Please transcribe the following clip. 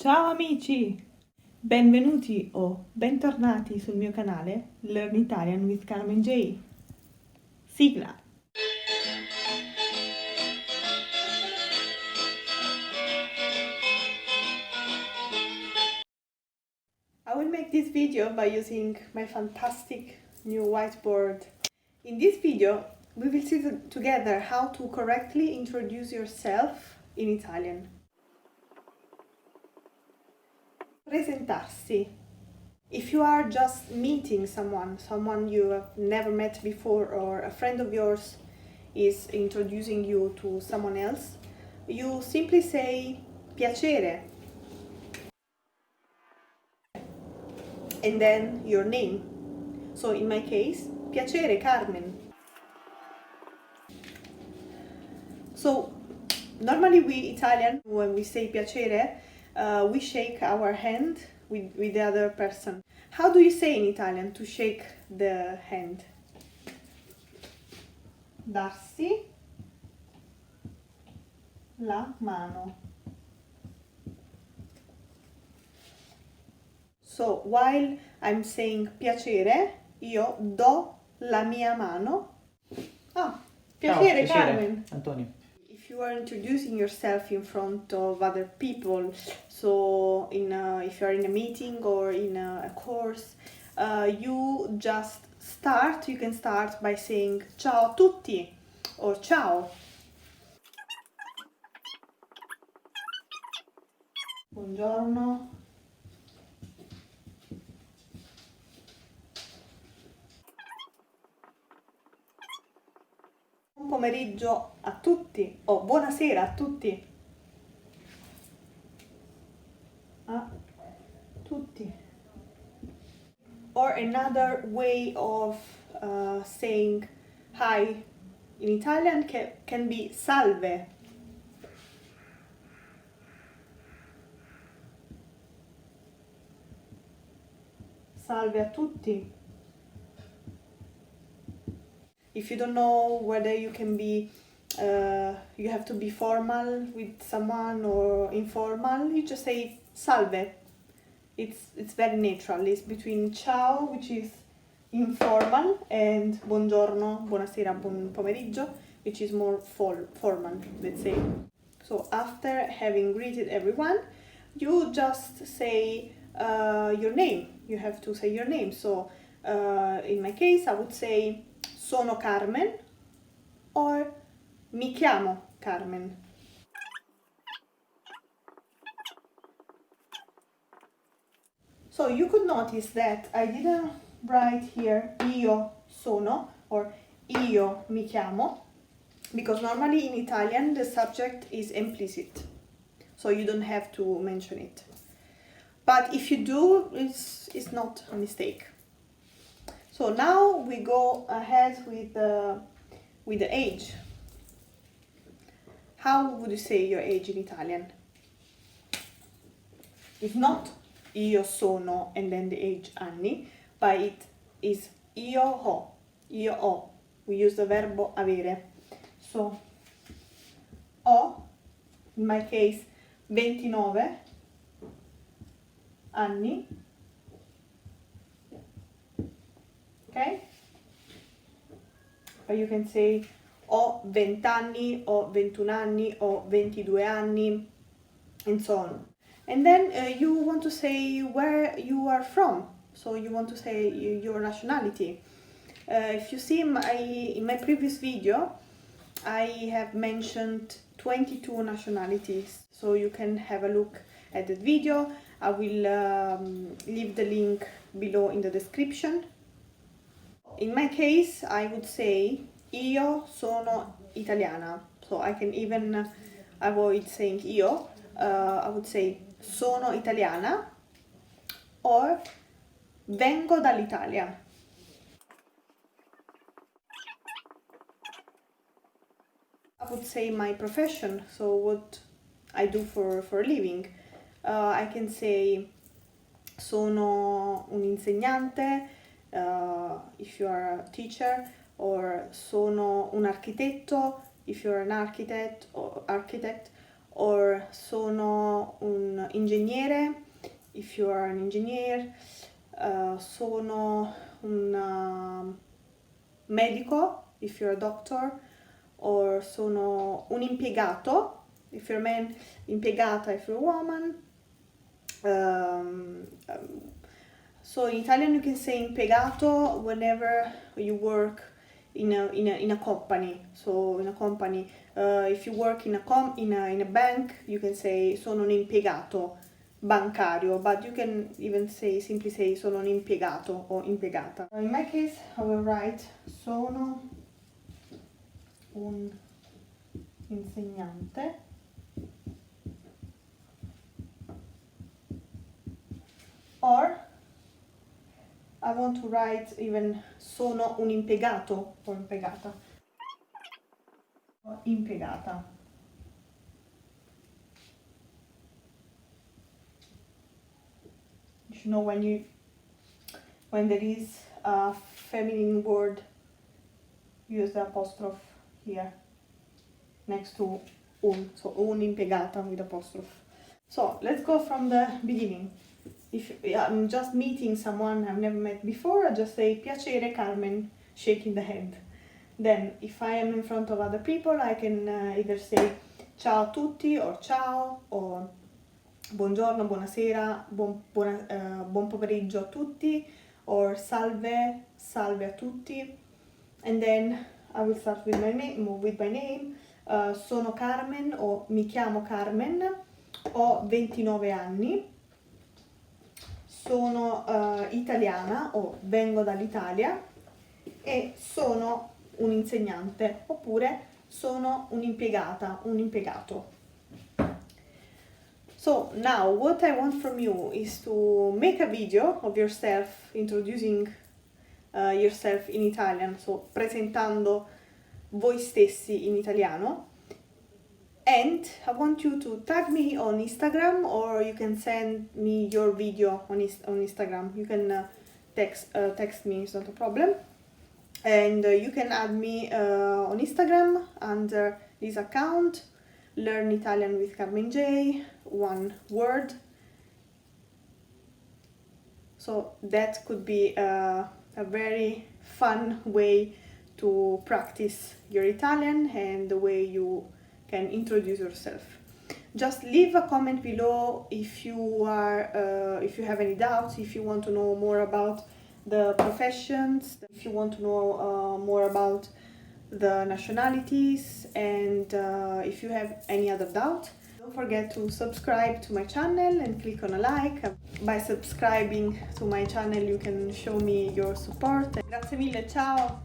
Ciao amici! Benvenuti o bentornati sul mio canale Learn Italian with Carmen J. Sigla! I will make this video by using my fantastic new whiteboard. In this video, we will see together how to correctly introduce yourself in Italian. Presentarsi. If you are just meeting someone you have never met before, or a friend of yours is introducing you to someone else, you simply say Piacere and then your name. So in my case, Piacere Carmen. So normally we Italian, when we say Piacere, we shake our hand with the other person. How do you say in Italian to shake the hand? Darsi la mano. So while I'm saying piacere, io do la mia mano. Ah, piacere, Ciao, Carmen. Antonio. If you are introducing yourself in front of other people, so if you are in a meeting or in a course, you can start by saying Ciao tutti or Ciao. Buongiorno. Buon pomeriggio a tutti o buonasera a tutti. A tutti. Or another way of saying hi in Italian can be salve. Salve a tutti. If you don't know whether you can be, you have to be formal with someone or informal, you just say salve. It's very natural. It's between ciao, which is informal, and buongiorno, buonasera, buon pomeriggio, which is more formal, let's say. So after having greeted everyone, you just say your name. You have to say your name. So in my case, I would say Sono Carmen or mi chiamo Carmen. So you could notice that I didn't write here io sono or io mi chiamo, because normally in Italian the subject is implicit, so you don't have to mention it. But if you do, it's not a mistake. So now we go ahead with the age. How would you say your age in Italian? It's not io sono and then the age anni, but it is io ho. Io ho. We use the verbo avere. So ho, in my case, 29 anni. Okay? But you can say ho 20 anni, ho 21 anni, ho 22 anni, and so on. And then you want to say where you are from. So you want to say your nationality. If you see in my previous video, I have mentioned 22 nationalities. So you can have a look at that video. I will leave the link below in the description. In my case, I would say io sono italiana. So I can even avoid saying io. I would say sono italiana or vengo dall'Italia. I would say my profession, so what I do for a living. I can say sono un insegnante, if you are a teacher, or sono un architetto, if you're an architect, or sono un ingegnere, if you are an engineer, sono un medico, if you're a doctor, or sono un impiegato, if you're a man, impiegata if you're a woman. So in Italian you can say impiegato whenever you work in a company. So in a company, if you work in a bank, you can say sono un impiegato bancario, but you can even simply say sono un impiegato o impiegata. In my case, I will write sono un insegnante, or I want to write even sono un impiegato o impiegata. Or impiegata. You should know when there is a feminine word, use the apostrophe here next to un, so un impiegata with apostrophe. So let's go from the beginning. If I'm just meeting someone I've never met before, I just say Piacere, Carmen, shaking the hand. Then if I am in front of other people, I can either say Ciao tutti or Ciao, or Buongiorno, Buonasera, Buon pomeriggio a tutti, or Salve, Salve a tutti. And then I will start with my name. Sono Carmen o mi chiamo Carmen, ho 29 anni, sono italiana o vengo dall'Italia e sono un insegnante, oppure sono un'impiegata, un impiegato. So now what I want from you is to make a video of yourself introducing yourself in Italian, so presentando voi stessi in italiano, and I want you to tag me on Instagram, or you can send me your video on Instagram. You can text me, it's not a problem, and you can add me on Instagram under this account, Learn Italian with Carmen J, one word. So that could be a very fun way to practice your Italian and the way you can introduce yourself. Just leave a comment below if you have any doubts, if you want to know more about the professions, if you want to know more about the nationalities, and if you have any other doubt. Don't forget to subscribe to my channel and click on a like. By subscribing to my channel you can show me your support. Grazie mille, ciao!